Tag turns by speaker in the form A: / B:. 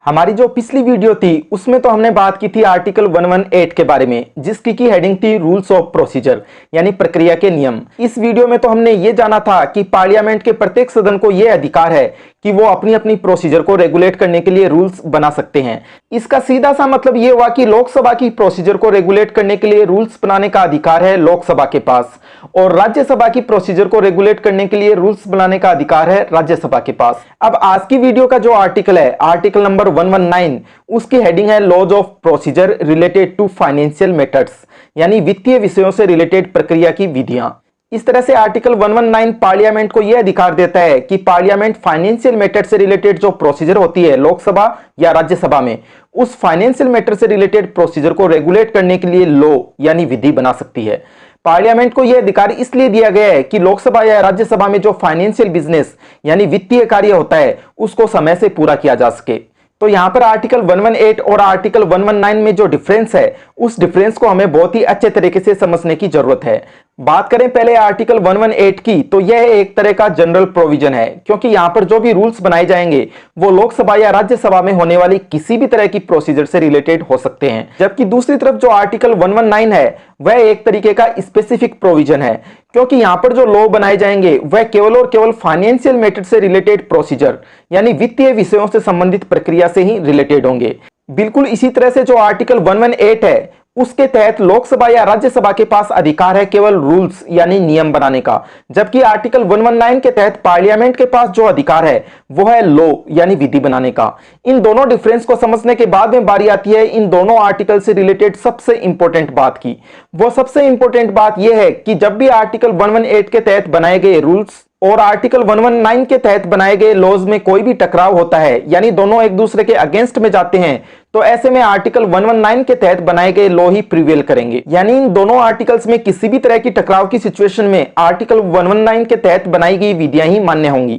A: हमारी जो पिछली वीडियो थी उसमें तो हमने बात की थी आर्टिकल 118 के बारे में, जिसकी की हेडिंग थी रूल्स ऑफ प्रोसीजर यानी प्रक्रिया के नियम। इस वीडियो में तो हमने ये जाना था कि पार्लियामेंट के प्रत्येक सदन को यह अधिकार है कि वो अपनी अपनी प्रोसीजर को रेगुलेट करने के लिए रूल्स बना सकते हैं। इसका सीधा सा मतलब ये हुआ कि लोकसभा की प्रोसीजर को रेगुलेट करने के लिए रूल्स बनाने का अधिकार है लोकसभा के पास, और राज्यसभा की प्रोसीजर को रेगुलेट करने के लिए रूल्स बनाने का अधिकार है राज्यसभा के पास। अब आज की वीडियो का जो आर्टिकल है, आर्टिकल नंबर 119, उसकी हेडिंग है laws of procedure related to financial matters, यानी वित्तीय विषयों से रिलेटेड प्रक्रिया की विधियां। इस तरह से आर्टिकल 119 पार्लियामेंट को यह अधिकार देता है कि पार्लियामेंट फाइनेंशियल मैटर से रिलेटेड जो प्रोसीजर होती है लोकसभा या राज्यसभा में, उस फाइनेंशियल मैटर से रिलेटेड प्रोसीजर को रेगुलेट करने के लिए लॉ यानी विधि बना सकती है। पार्लियामेंट को यह अधिकार इसलिए दिया गया है कि लोकसभा या राज्यसभा में जो फाइनेंशियल बिजनेस यानी वित्तीय कार्य होता है उसको समय से पूरा किया जा सके। तो यहां पर आर्टिकल 118 और आर्टिकल 119 में जो डिफरेंस है, उस डिफरेंस को हमें बहुत ही अच्छे तरीके से समझने की जरूरत है। बात करें पहले आर्टिकल 118 की, तो यह एक तरह का जनरल प्रोविजन है, क्योंकि यहां पर जो भी रूल्स बनाए जाएंगे वो लोकसभा या राज्यसभा में होने वाली किसी भी तरह की प्रोसीजर से रिलेटेड हो सकते हैं। जबकि दूसरी तरफ जो आर्टिकल 119 है वह एक तरीके का स्पेसिफिक प्रोविजन है, क्योंकि यहां पर जो लॉ बनाए जाएंगे वह केवल और केवल फाइनेंशियल मैटर से रिलेटेड प्रोसीजर यानी वित्तीय विषयों से संबंधित प्रक्रिया से ही रिलेटेड होंगे। बिल्कुल इसी तरह से जो आर्टिकल 118 है उसके तहत लोकसभा या राज्यसभा के पास अधिकार है केवल रूल्स यानी नियम बनाने का, जबकि आर्टिकल 119 के तहत पार्लियामेंट के पास जो अधिकार है वो है लॉ यानी विधि बनाने का। इन दोनों डिफरेंस को समझने के बाद में बारी आती है इन दोनों आर्टिकल से रिलेटेड सबसे इंपॉर्टेंट बात की। वो सबसे इंपॉर्टेंट बात यह है कि जब भी आर्टिकल 118 के तहत बनाए गए रूल्स और आर्टिकल 119 के तहत बनाए गए लॉज में कोई भी टकराव होता है, यानी दोनों एक दूसरे के अगेंस्ट में जाते हैं, तो ऐसे में आर्टिकल 119 के तहत बनाए गए लॉ ही प्रिवेल करेंगे। यानी इन दोनों आर्टिकल्स में किसी भी तरह की टकराव की सिचुएशन में आर्टिकल 119 के तहत बनाई गई विधियां ही मान्य होंगी।